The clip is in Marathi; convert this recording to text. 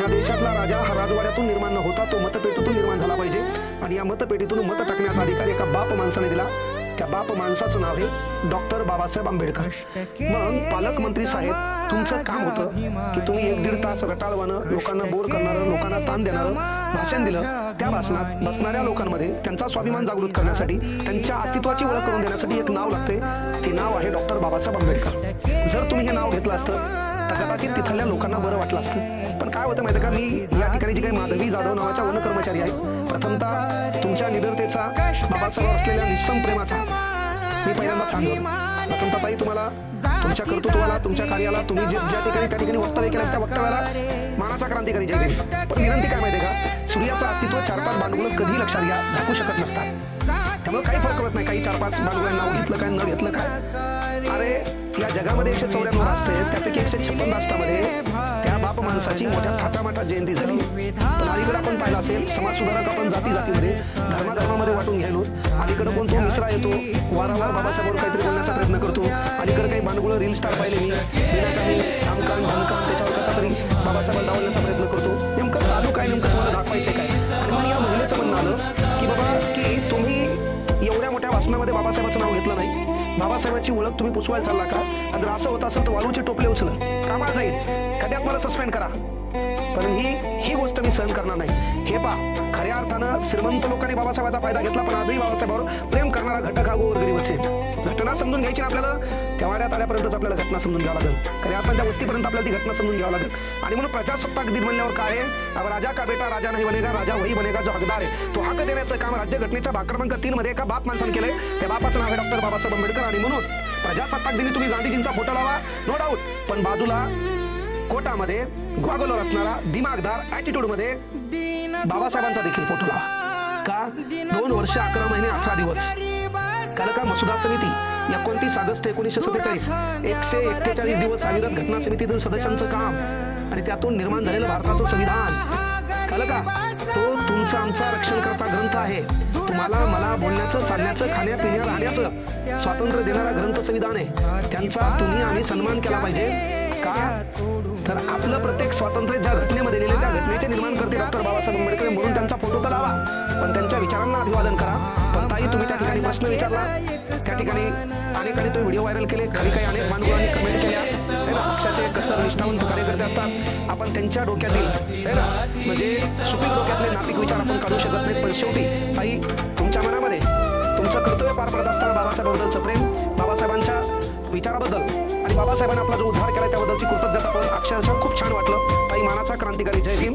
या देशातला राजा हा राजवाड्यातून निर्माण न होता तो मतपेटीतून निर्माण झाला पाहिजे आणि या मतपेटीतून मत टाकण्याचा अधिकार एका बाप माणसाने दिला. त्या बाप माणसाचं नाव आहे डॉक्टर बाबासाहेब आंबेडकर. मग पालकमंत्री साहेब, तुमचं काम होतं की तुम्ही 1-1.5 तास रटाळवानं लोकांना बोर करणारं, लोकांना ताण देणारं भाषण दिलं. त्या भाषणात बसणाऱ्या लोकांमध्ये त्यांचा स्वाभिमान जागृत करण्यासाठी, त्यांच्या अस्तित्वाची ओळख करून देण्यासाठी एक नाव लागते. ते नाव आहे डॉक्टर बाबासाहेब आंबेडकर. जर तुम्ही हे नाव घेतलं असतं तर कदाचित तिथल्या लोकांना बरं वाटलं असतं. पण काय होतं माहिती का, मी या ठिकाणी जी काही माधवी जाधव नावाच्या वन कर्मचारी आहे, प्रथमतः तुमच्या निडरतेचा, बाबासाहेब असलेल्या निस्सम प्रेमाचा मी पहिल्यांदा फॅन झालो. प्रथमतः ताई, तुम्हाला, तुमच्या कर्तृत्वाला, तुमच्या कार्याला, तुम्ही ज्या ठिकाणी त्या ठिकाणी वक्तव्य केलं त्या वक्तव्याला मानाचा क्रांतिकारी जय देईल. पण विनंती काय माहिती का, सूर्याचं अस्तित्व 4-5 भांडवलं कधी लक्षात घ्या झाकू शकत नसतात. त्यामुळे काही फरक पडत नाही काही 4-5 भांडवलांना नाव घेतलं काय न घेतलं काय. अरे या जगामध्ये 194 राष्ट्र आहेत, त्यापैकी 156 राष्ट्रामध्ये त्या बाप माणसाची मोठ्या थाटामाटात जयंती झाली. पण अलीकडे आपण पाहिलं असेल, समाज सुधारक आपण जातीमध्ये धर्माधर्मामध्ये वाटून घ्यायलो. अलीकडे कोण तो मिश्रा येतो, वारंवार बाबासाहेबांवर काहीतरी बोलण्याचा प्रयत्न करतो. अलीकडे काही भांडवळ रील स्टार पाहिले मी, धमकान धमकान त्याच्यावर कसा तरी बाबासाहेबांना डावलण्याचा प्रयत्न करतो. नेमकं चालू काय, नेमकं तुम्हाला दाखवायचं काय. आणि मग या महिलेचं म्हणणं आलं की बाबा की तुम्ही एवढ्या मोठ्या भाषणामध्ये बाबासाहेबांचं नाव घेतलं नाही, बाबासाहेबांची ओळख तुम्ही पुसवायला चालला का. जर असं होत असेल तर वालूचे टोपले उचल, कामाला जाईल, खड्ड्यात मला सस्पेंड करा. पण ही गोष्ट मी सहन करणार नाही. हे पहा, खऱ्या अर्थानं श्रीमंत लोकांनी बाबासाहेबांचा फायदा घेतला, पण आजही बाबासाहेबांवर प्रेम करणारा घटक हा गोरगरीब असेल. घटना समजून घ्यायची ना आपल्याला, त्या वाड्यात आल्यापर्यंतच आपल्याला घटना समजून घ्यावं लागेल. खऱ्या अर्थानं त्या वस्तीपर्यंत आपल्याला ती घटना समजून घ्यावं लागेल. आणि म्हणून प्रजासत्ताक दिन म्हणल्यावर काय आहे, अब राजा का बेटा राजा नाही बनेगा, राजा वही बनेगा जो हकदार आहे. तो हक्क देण्याचं काम राज्यघटनेच्या भाग क्रमांक 3 मध्ये एका बाप माणसाने केलंय. त्या बापाचं नाव आहे डॉक्टर बाबासाहेब आंबेडकर. आणि म्हणून प्रजासत्ताक दिनी तुम्ही गांधीजींचा फोटो लावा, नो डाऊट, पण बाजूला कोटामध्ये ग्वागोलवर असणारा दिमागदार ऍटिट्यूड मध्ये बाबासाहेबांचा देखील फोटो लावा. का 2 वर्ष 11 महिने 18 दिवस कारण का मसुदा समिती 29 ऑगस्ट 1947 141 दिवस अविरत घटना समितीतील सदस्यांचं काम आणि त्यातून निर्माण झालेलं भारताचं संविधान, कळलं का, तो तुमचा आमचा रक्षणकर्ता ग्रंथ आहे. तुम्हाला मला बोलण्याचं, चालण्याचं, खाण्यापिण्या, राहण्याचं स्वातंत्र्य देणारा ग्रंथ संविधान आहे. त्यांचा तुम्ही आम्ही सन्मान केला पाहिजे. का तर आपलं प्रत्येक स्वातंत्र्य ज्या घटनेमध्ये दिले त्या घटनेचे निर्माण करते डॉक्टर बाबासाहेब आंबेडकर, म्हणून त्यांचा फोटो तर लावा, पण त्यांच्या विचारांना अभिवादन करा. पण ताई, तुम्ही त्या ठिकाणी प्रश्न विचारला, त्या ठिकाणी अनेकांनी तो व्हिडिओ व्हायरल केले, खाली काही अनेक मानवांनी कमेंट केल्या. पक्षाचे कट्टर निष्ठावंत कार्यकर्ते असतात, आपण त्यांच्या डोक्यातील म्हणजे सुपीक डोक्यातले नापिक विचार आपण काढू शकत नाही. पण शेवटी ताई, तुमच्या मनामध्ये तुमचं कर्तव्य पार पडत असताना बाबासाहेबांबद्दलचं प्रेम, बाबासाहेबांच्या विचाराबद्दल आणि बाबासाहेबांनी आपला जो उद्धार केला त्याबद्दलची कृतज्ञता पण अक्षरशः खूप छान वाटलं. ताई, मानाचा क्रांतिकारी जय भीम.